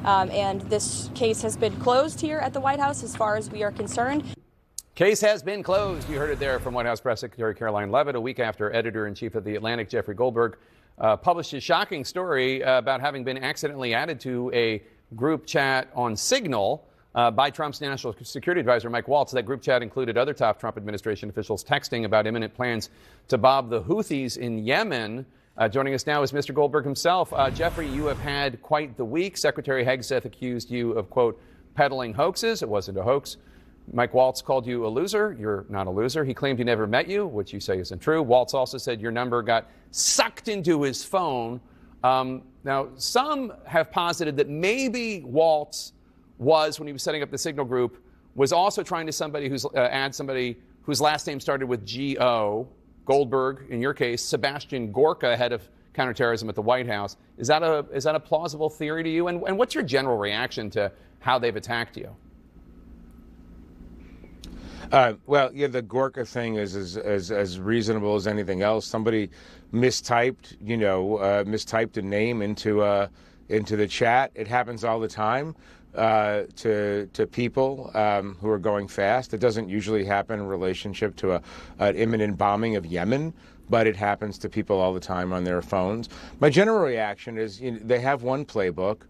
And this case has been closed here at the White House as far as we are concerned. Case has been closed. You heard it there from White House Press Secretary Caroline Leavitt a week after editor-in-chief of The Atlantic, Jeffrey Goldberg, published his shocking story about having been accidentally added to a group chat on Signal by Trump's national security advisor, Mike Waltz. That group chat included other top Trump administration officials texting about imminent plans to mob the Houthis in Yemen. Joining us now is Mr. Goldberg himself. Jeffrey, you have had quite the week. Secretary Hegseth accused you of, quote, peddling hoaxes. It wasn't a hoax. Mike Waltz called you a loser. You're not a loser. He claimed he never met you, which you say isn't true. Waltz also said your number got sucked into his phone. Now, some have posited that maybe Waltz was, when he was setting up the Signal group, was also trying to add somebody whose last name started with G-O, Goldberg, in your case, Sebastian Gorka, head of counterterrorism at the White House. Is that a plausible theory to you? And what's your general reaction to how they've attacked you? Well, yeah, the Gorka thing is as reasonable as anything else. Somebody mistyped a name into the chat. It happens all the time to people who are going fast. It doesn't usually happen in relationship to an imminent bombing of Yemen, but it happens to people all the time on their phones. My general reaction is they have one playbook,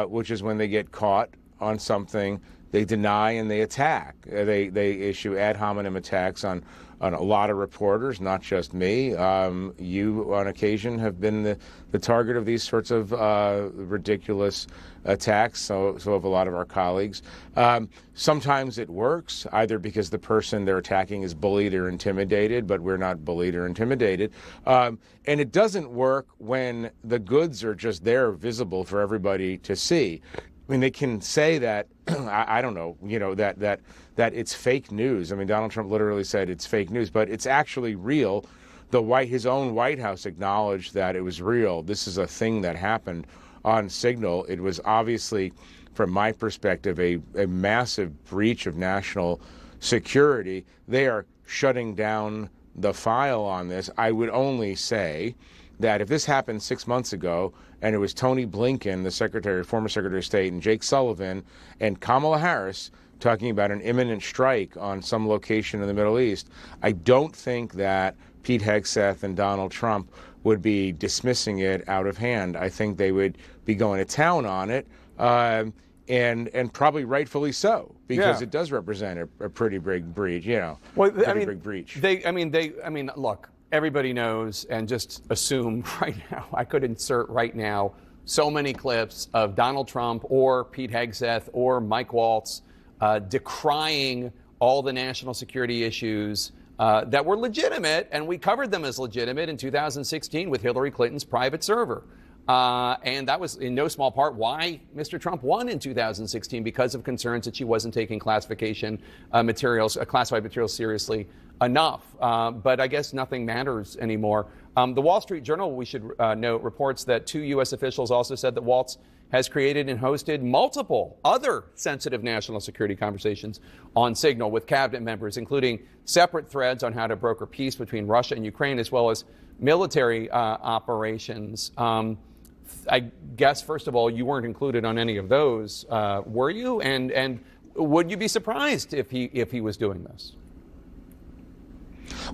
which is when they get caught on something, they deny and they attack. They issue ad hominem attacks on a lot of reporters, not just me. You, on occasion, have been the target of these sorts of ridiculous attacks, so have a lot of our colleagues. Sometimes it works, either because the person they're attacking is bullied or intimidated, but we're not bullied or intimidated. And it doesn't work when the goods are just there, visible for everybody to see. I mean, they can say that, I don't know, that it's fake news. I mean, Donald Trump literally said it's fake news, but it's actually real. His own White House acknowledged that it was real. This is a thing that happened on Signal. It was obviously, from my perspective, a massive breach of national security. They are shutting down the file on this. I would only say that if this happened 6 months ago, and it was Tony Blinken, the former Secretary of State, and Jake Sullivan, and Kamala Harris talking about an imminent strike on some location in the Middle East, I don't think that Pete Hegseth and Donald Trump would be dismissing it out of hand. I think they would be going to town on it, and probably rightfully so, because it does represent a pretty big breach. Big breach. Look. Everybody knows, and just assume right now, I could insert right now so many clips of Donald Trump or Pete Hegseth or Mike Waltz decrying all the national security issues that were legitimate, and we covered them as legitimate in 2016 with Hillary Clinton's private server. And that was in no small part why Mr. Trump won in 2016, because of concerns that she wasn't taking classified materials seriously enough. But I guess nothing matters anymore. The Wall Street Journal, we should note, reports that 2 U.S. officials also said that Waltz has created and hosted multiple other sensitive national security conversations on Signal with cabinet members, including separate threads on how to broker peace between Russia and Ukraine, as well as military operations. I guess, first of all, you weren't included on any of those, were you? And would you be surprised if he was doing this?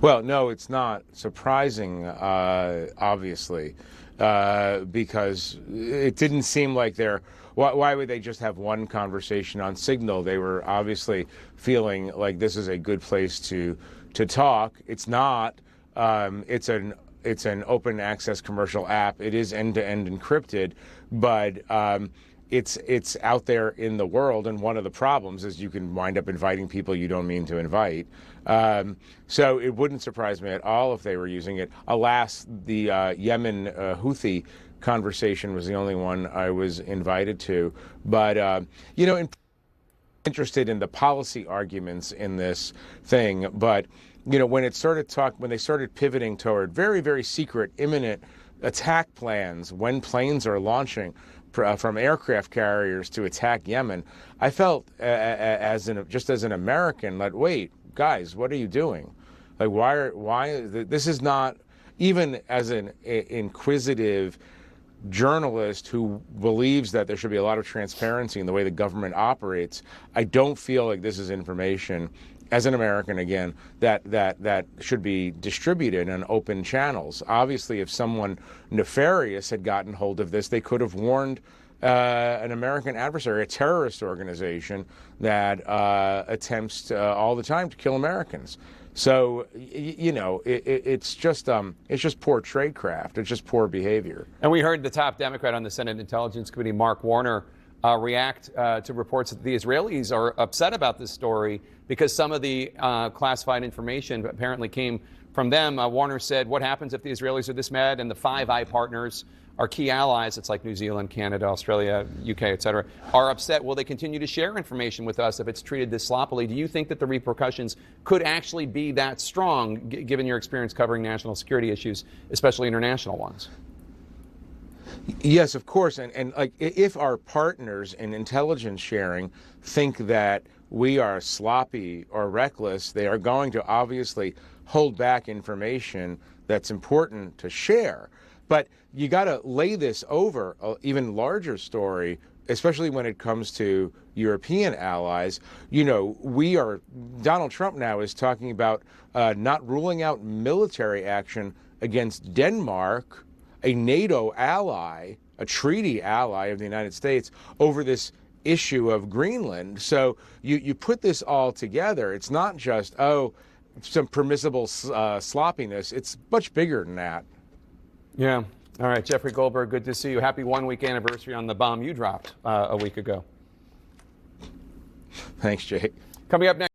Well, no, it's not surprising, obviously, because it didn't seem like why would they just have one conversation on Signal? They were obviously feeling like this is a good place to talk. It's not. It's an open access commercial app. It is end-to-end encrypted, but it's out there in the world. And one of the problems is you can wind up inviting people you don't mean to invite. So it wouldn't surprise me at all if they were using it. Alas, the Yemen Houthi conversation was the only one I was invited to. But, interested in the policy arguments in this thing, but when they started pivoting toward very, very secret, imminent attack plans when planes are launching from aircraft carriers to attack Yemen, I felt just as an American, like, wait, guys, what are you doing? Like, why this is not, even as an inquisitive journalist who believes that there should be a lot of transparency in the way the government operates, I don't feel like this is information, as an American again, that should be distributed in open channels. Obviously, if someone nefarious had gotten hold of this, they could have warned an American adversary, a terrorist organization that attempts all the time to kill Americans. So, it's just poor tradecraft. It's just poor behavior. And we heard the top Democrat on the Senate Intelligence Committee, Mark Warner, react to reports that the Israelis are upset about this story because some of the classified information apparently came from them. Warner said, what happens if the Israelis are this mad and the Five Eye partners, our key allies, it's like New Zealand, Canada, Australia, UK, et cetera, are upset? Will they continue to share information with us if it's treated this sloppily? Do you think that the repercussions could actually be that strong, given your experience covering national security issues, especially international ones? Yes, of course. And like, if our partners in intelligence sharing think that we are sloppy or reckless, they are going to obviously hold back information that's important to share. But you got to lay this over an even larger story, especially when it comes to European allies. Donald Trump now is talking about not ruling out military action against Denmark, a NATO ally, a treaty ally of the United States, over this issue of Greenland. So you put this all together. It's not just, some permissible sloppiness. It's much bigger than that. Yeah. All right, Jeffrey Goldberg, good to see you. Happy 1 week anniversary on the bomb you dropped a week ago. Thanks, Jake. Coming up next.